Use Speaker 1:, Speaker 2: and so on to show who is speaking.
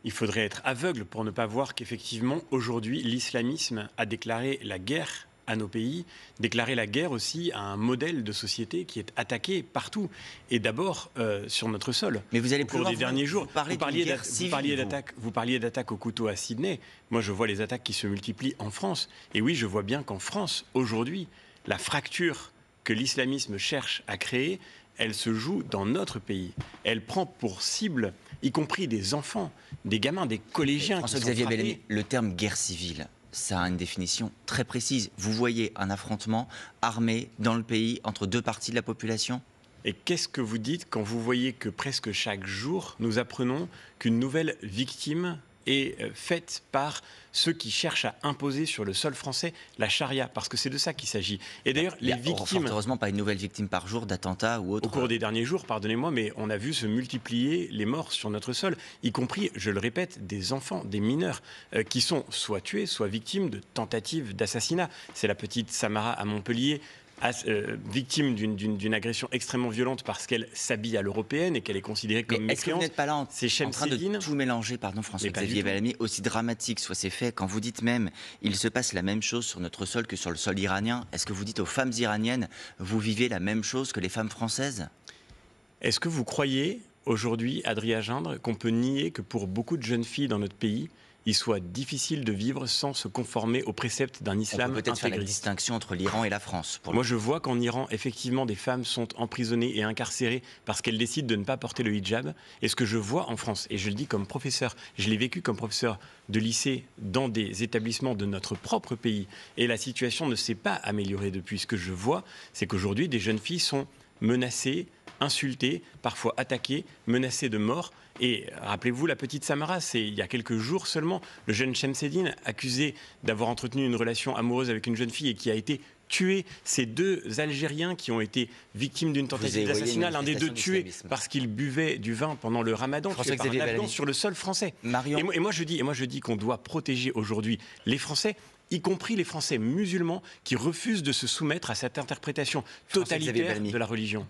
Speaker 1: Il faudrait être aveugle pour ne pas voir qu'effectivement, aujourd'hui, l'islamisme a déclaré la guerre à nos pays, déclaré la guerre aussi à un modèle de société qui est attaqué partout, et d'abord sur notre sol.
Speaker 2: Mais vous allez
Speaker 1: au
Speaker 2: plus
Speaker 1: cours
Speaker 2: loin,
Speaker 1: des derniers jours,
Speaker 2: vous
Speaker 1: parliez d'attaques au couteau à Sydney. Moi, je vois les attaques qui se multiplient en France. Et oui, je vois bien qu'en France, aujourd'hui, la fracture que l'islamisme cherche à créer, elle se joue dans notre pays. Elle prend pour cible, y compris des enfants, des gamins, des collégiens qui sont
Speaker 2: François-Xavier
Speaker 1: frappés.
Speaker 2: Bellamy, le terme guerre civile, ça a une définition très précise. Vous voyez un affrontement armé dans le pays entre deux parties de la population ?
Speaker 1: Et qu'est-ce que vous dites quand vous voyez que presque chaque jour, nous apprenons qu'une nouvelle victime est faite par ceux qui cherchent à imposer sur le sol français la charia, parce que c'est de ça qu'il s'agit. Et d'ailleurs, les victimes...
Speaker 2: Heureusement, pas une nouvelle victime par jour d'attentats ou autre.
Speaker 1: Au cours des derniers jours, pardonnez-moi, mais on a vu se multiplier les morts sur notre sol, y compris, je le répète, des enfants, des mineurs, qui sont soit tués, soit victimes de tentatives d'assassinat. C'est la petite Samara à Montpellier, victime d'une agression extrêmement violente parce qu'elle s'habille à l'européenne et qu'elle est considérée comme mécréante.
Speaker 2: Est-ce que vous n'êtes pas là en train de tout mélanger, François-Xavier Bellamy, aussi dramatique soient ces faits, quand vous dites même il se passe la même chose sur notre sol que sur le sol iranien, est-ce que vous dites aux femmes iraniennes, vous vivez la même chose que les femmes françaises ?
Speaker 1: Est-ce que vous croyez aujourd'hui, Adrien Gindre, qu'on peut nier que pour beaucoup de jeunes filles dans notre pays, il soit difficile de vivre sans se conformer aux préceptes d'un islam
Speaker 2: intégriste. On peut peut-être faire la distinction entre l'Iran et la France. Moi,
Speaker 1: je vois qu'en Iran, effectivement, des femmes sont emprisonnées et incarcérées parce qu'elles décident de ne pas porter le hijab. Et ce que je vois en France, et je le dis comme professeur, je l'ai vécu comme professeur de lycée dans des établissements de notre propre pays, et la situation ne s'est pas améliorée depuis. Ce que je vois, c'est qu'aujourd'hui, des jeunes filles sont menacées, insultées, parfois attaquées, menacées de mort. Et rappelez-vous la petite Samara, c'est il y a quelques jours seulement, le jeune Chemseddine, accusé d'avoir entretenu une relation amoureuse avec une jeune fille et qui a été tué. Ces deux Algériens qui ont été victimes d'une tentative d'assassinat, l'un des deux tué parce qu'il buvait du vin pendant le Ramadan, tué par un Afghan sur le sol français. Et moi je dis qu'on doit protéger aujourd'hui les Français, y compris les Français musulmans qui refusent de se soumettre à cette interprétation totalitaire de la religion.